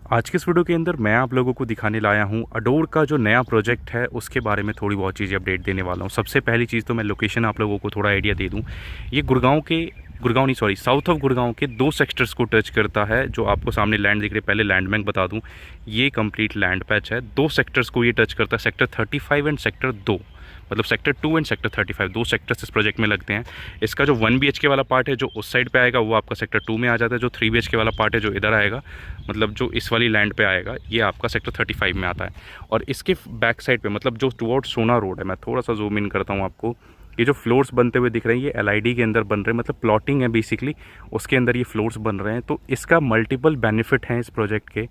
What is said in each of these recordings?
आज के इस वीडियो के अंदर मैं आप लोगों को दिखाने लाया हूं अडोर का जो नया प्रोजेक्ट है उसके बारे में थोड़ी बहुत चीज़ें अपडेट देने वाला हूं। सबसे पहली चीज़ तो मैं लोकेशन आप लोगों को थोड़ा आइडिया दे दूं। ये गुड़गांव नहीं, सॉरी, साउथ ऑफ गुड़गांव के 2 सेक्टर्स को टच करता है। जो आपको सामने लैंड दिख रहे, पहले लैंड बैंक बता दूं, ये कंप्लीट लैंड पैच है। 2 सेक्टर्स को ये टच करता है, सेक्टर 35 एंड सेक्टर 2, मतलब सेक्टर 2 एंड सेक्टर 35, 2 सेक्टर्स इस प्रोजेक्ट में लगते हैं। इसका जो 1 BHK वाला पार्ट है जो उस साइड पे आएगा वो आपका सेक्टर 2 में आ जाता है। जो 3 BHK वाला पार्ट है जो इधर आएगा, मतलब जो इस वाली लैंड पे आएगा, ये आपका सेक्टर 35 में आता है। और इसके बैक साइड पे, मतलब जो टुवर्ड सोना रोड है, मैं थोड़ा सा जूम इन करता हूँ आपको। ये जो फ्लोर्स बनते हुए दिख रहे हैं ये LID के अंदर बन रहे हैं, मतलब प्लॉटिंग है बेसिकली, उसके अंदर ये फ्लोर्स बन रहे हैं। तो इसका मल्टीपल बेनिफिट हैं इस प्रोजेक्ट के।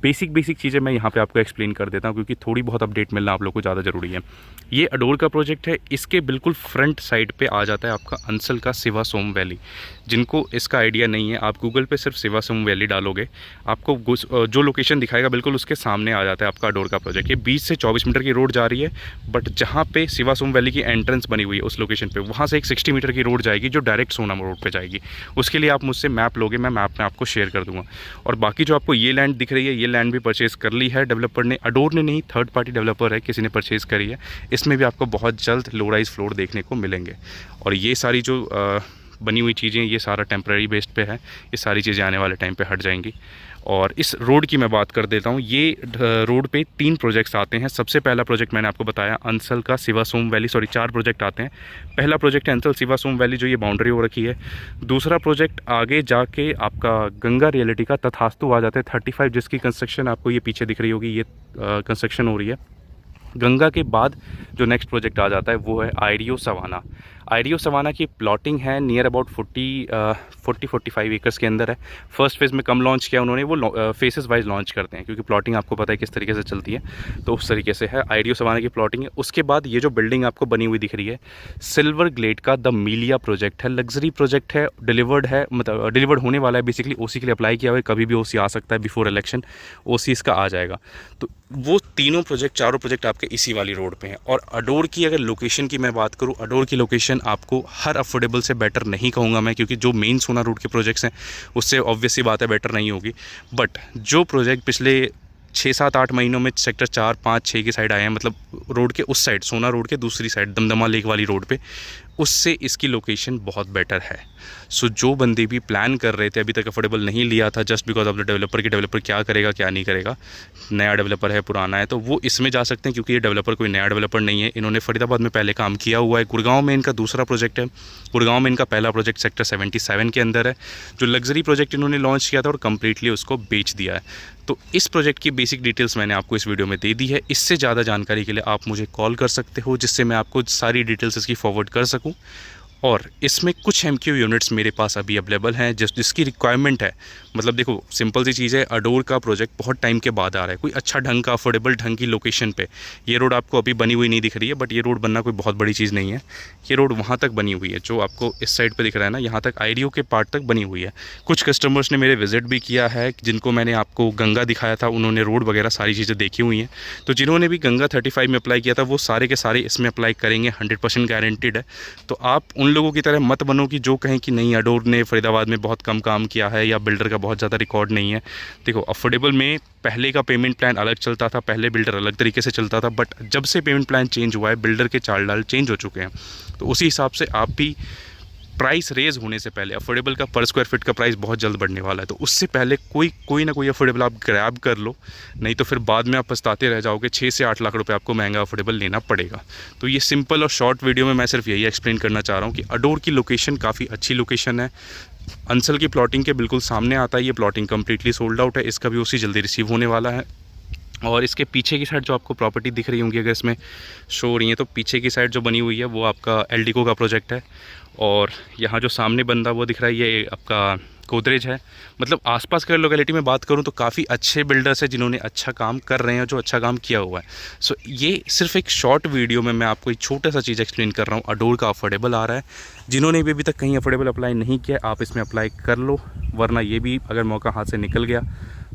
बेसिक चीज़ें मैं यहाँ पे आपको एक्सप्लेन कर देता हूँ क्योंकि थोड़ी बहुत अपडेट मिलना आप लोग को ज़्यादा ज़रूरी है। ये अडोर का प्रोजेक्ट है, इसके बिल्कुल फ्रंट साइड पे आ जाता है आपका अंसल का सिवा सोम वैली। जिनको इसका आइडिया नहीं है, आप गूगल पे सिर्फ सिवा सोम वैली डालोगे, आपको जो लोकेशन दिखाएगा बिल्कुल उसके सामने आ जाता है आपका अडोर का प्रोजेक्ट। ये 20 से 24 मीटर की रोड जा रही है, बट जहाँ पे सिवा सोम वैली की एंट्रेंस बनी हुई है उस लोकेशन पे, वहाँ से एक 60 मीटर की रोड जाएगी जो डायरेक्ट सोना रोड पे जाएगी। उसके लिए आप मुझसे मैप लोगे, मैं मैप में आपको शेयर कर दूँगा। और बाकी जो आपको ये लैंड दिख रही है, ये लैंड भी परचेज़ कर ली है डेवलपर ने, अडोर ने नहीं, थर्ड पार्टी डेवलपर है, किसी ने परचेज़ करी है। इसमें भी आपको बहुत जल्द लो राइज फ्लोर देखने को मिलेंगे। और ये सारी जो बनी हुई चीज़ें, ये सारा टेम्प्रेरी बेस्ड पे है, ये सारी चीज़ें आने वाले टाइम पे हट जाएंगी। और इस रोड की मैं बात कर देता हूँ। ये रोड पे 3 प्रोजेक्ट्स आते हैं। सबसे पहला प्रोजेक्ट मैंने आपको बताया अंसल का सिवा सोम वैली, सॉरी 4 प्रोजेक्ट आते हैं। पहला प्रोजेक्ट है अंसल सिवा सोम वैली, जो ये बाउंड्री हो रखी है। दूसरा प्रोजेक्ट आगे जाके आपका गंगा रियलिटी का तथास्तु आ जाता है 35, जिसकी कंस्ट्रक्शन आपको ये पीछे दिख रही होगी, ये कंस्ट्रक्शन हो रही है। गंगा के बाद जो नेक्स्ट प्रोजेक्ट आ जाता है वो है आइडियो सवाना। आइडियो सवाना की प्लॉटिंग है नियर अबाउट 40-45 एकर्स के अंदर है। फर्स्ट फेज़ में कम लॉन्च किया उन्होंने, वो फेसेस वाइज लॉन्च करते हैं क्योंकि प्लॉटिंग आपको पता है किस तरीके से चलती है, तो उस तरीके से है आइडियो सवाना की प्लॉटिंग है। उसके बाद ये जो बिल्डिंग आपको बनी हुई दिख रही है, सिल्वर ग्लेड का द मीलिया प्रोजेक्ट है, लग्जरी प्रोजेक्ट है, डिलीवर्ड है, मतलब डिलीवर्ड होने वाला है। बेसिकली OC के लिए अप्लाई किया हुआ है, कभी भी OC आ सकता है, बिफोर इलेक्शन OC इसका आ जाएगा। तो वो चारों प्रोजेक्ट आपके इसी वाली रोड पे हैं। और अडोर की अगर लोकेशन की मैं बात करूं, अडोर की लोकेशन आपको हर अफोर्डेबल से बेटर नहीं कहूँगा मैं, क्योंकि जो मेन सोना रोड के प्रोजेक्ट्स हैं उससे ऑब्वियस सी बात है बेटर नहीं होगी। बट जो प्रोजेक्ट पिछले 6-7-8 महीनों में सेक्टर 4, 5, 6 की साइड आए हैं, मतलब रोड के उस साइड, सोना रोड के दूसरी साइड दमदमा लेक वाली रोड पे, उससे इसकी लोकेशन बहुत बेटर है। सो जो बंदे भी प्लान कर रहे थे, अभी तक अफोर्डेबल नहीं लिया था just because of the developer, की डेवलपर क्या करेगा क्या नहीं करेगा, नया डेवलपर है पुराना है, तो वो इसमें जा सकते हैं क्योंकि ये डेवलपर कोई नया डेवलपर नहीं है। इन्होंने फरीदाबाद में पहले काम किया हुआ है। गुड़गांव में इनका दूसरा प्रोजेक्ट है। गुड़गांव में इनका पहला प्रोजेक्ट सेक्टर 77 के अंदर है, जो लग्जरी प्रोजेक्ट इन्होंने लॉन्च किया था और कंप्लीटली उसको बेच दिया है। तो इस प्रोजेक्ट की बेसिक डिटेल्स मैंने आपको इस वीडियो में दे दी है। इससे ज़्यादा जानकारी के लिए आप मुझे कॉल कर सकते हो, जिससे मैं आपको सारी डिटेल्स इसकी फॉरवर्ड कर सकूं। और इसमें कुछ MQ यूनिट्स मेरे पास अभी अवेलेबल हैं जिसकी रिक्वायरमेंट है। मतलब देखो, सिंपल सी चीज़ है, अडोर का प्रोजेक्ट बहुत टाइम के बाद आ रहा है, कोई अच्छा ढंग का अफोर्डेबल ढंग की लोकेशन पे। ये रोड आपको अभी बनी हुई नहीं दिख रही है, बट ये रोड बनना कोई बहुत बड़ी चीज़ नहीं है। ये रोड वहाँ तक बनी हुई है जो आपको इस साइड पे दिख रहा है ना, यहाँ तक आइडियो के पार्ट तक बनी हुई है। कुछ कस्टमर्स ने मेरे विजिट भी किया है, जिनको मैंने आपको गंगा दिखाया था, उन्होंने रोड वगैरह सारी चीज़ें देखी हुई हैं। तो जिन्होंने भी गंगा 35 में अप्लाई किया था वो सारे के सारे इसमें अप्लाई करेंगे, 100% गारंटीड है। तो आप उन लोगों की तरह मत बनो कि जो कहें कि नहीं अडोर ने फरीदाबाद में बहुत कम काम किया है या बिल्डर का बहुत ज़्यादा रिकॉर्ड नहीं है। देखो, अफोर्डेबल में पहले का पेमेंट प्लान अलग चलता था, पहले बिल्डर अलग तरीके से चलता था, बट जब से पेमेंट प्लान चेंज हुआ है बिल्डर के चाल डाल चेंज हो चुके हैं। तो उसी हिसाब से आप भी प्राइस रेज होने से पहले, अफोर्डेबल का पर स्क्वायर फीट का प्राइस बहुत जल्द बढ़ने वाला है, तो उससे पहले कोई ना कोई अफोर्डेबल आप ग्रैब कर लो, नहीं तो फिर बाद में आप पछताते रह जाओगे। 6 से 8 लाख रुपए आपको महंगा अफोर्डेबल लेना पड़ेगा। तो ये सिंपल और शॉर्ट वीडियो में मैं सिर्फ यही एक्सप्लेन करना चाह रहा हूँ कि अडोर की लोकेशन काफ़ी अच्छी लोकेशन है। अंसल की प्लॉटिंग के बिल्कुल सामने आता है। ये प्लॉटिंग कम्प्लीटली सोल्ड आउट है, इसका भी उसी जल्दी रिसीव होने वाला है। और इसके पीछे की साइड जो आपको प्रॉपर्टी दिख रही होंगी, अगर इसमें शो हो रही है, तो पीछे की साइड जो बनी हुई है वो आपका एल्डिको का प्रोजेक्ट है। और यहाँ जो सामने बंदा वो दिख रहा है, ये आपका गोदरेज है। मतलब आसपास के लोकेलिटी में बात करूँ तो काफ़ी अच्छे बिल्डर्स हैं जिन्होंने अच्छा काम कर रहे हैं, जो अच्छा काम किया हुआ है। सो ये सिर्फ एक शॉर्ट वीडियो में मैं आपको एक छोटा सा चीज़ एक्सप्लेन कर रहा हूँ। अडोर का अफोर्डेबल आ रहा है, जिन्होंने भी अभी तक कहीं अफोर्डेबल अप्लाई नहीं किया आप इसमें अप्लाई कर लो, वरना ये भी अगर मौका हाथ से निकल गया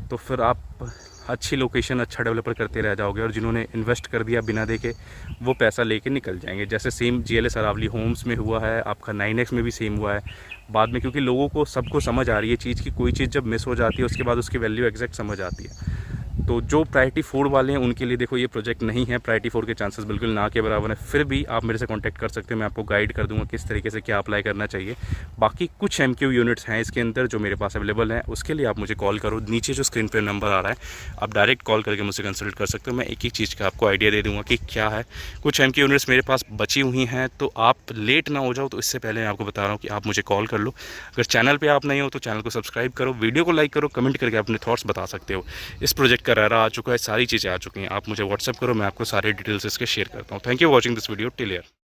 तो फिर आप अच्छी लोकेशन, अच्छा डेवलपर करते रह जाओगे, और जिन्होंने इन्वेस्ट कर दिया बिना देखे वो पैसा लेके निकल जाएंगे। जैसे सेम GLS अरावली होम्स में हुआ है, आपका 9X में भी सेम हुआ है बाद में, क्योंकि लोगों को सबको समझ आ रही है चीज़ की, कोई चीज़ जब मिस हो जाती है उसके बाद उसकी वैल्यू एग्जैक्ट समझ आती है। तो जो प्रायोरिटी 4 वाले हैं उनके लिए देखो ये प्रोजेक्ट नहीं है, प्रायोरिटी 4 के चांसेस बिल्कुल ना के बराबर है। फिर भी आप मेरे से कांटेक्ट कर सकते हो, मैं आपको गाइड कर दूंगा किस तरीके से क्या अप्लाई करना चाहिए। बाकी कुछ MQ यूनिट्स हैं इसके अंदर जो मेरे पास अवेलेबल हैं, उसके लिए आप मुझे कॉल करो। नीचे जो स्क्रीन पर नंबर आ रहा है आप डायरेक्ट कॉल करके मुझसे कंसल्ट कर सकते हो। मैं एक एक चीज़ का आपको आइडिया दे दूँगा कि क्या है। कुछ MQ यूनिट्स मेरे पास बची हुई हैं, तो आप लेट ना हो जाओ, तो इससे पहले मैं आपको बता रहा हूँ कि आप मुझे कॉल कर लो। अगर चैनल पर आप नहीं हो तो चैनल को सब्सक्राइब करो, वीडियो को लाइक करो, कमेंट करके अपने थॉट्स बता सकते हो। इस प्रोजेक्ट का RERA आ चुका है, सारी चीज़ें आ चुकी हैं, आप मुझे व्हाट्सअप करो, मैं आपको सारे डिटेल्स इसके शेयर करता हूँ। Thank you watching this video till here.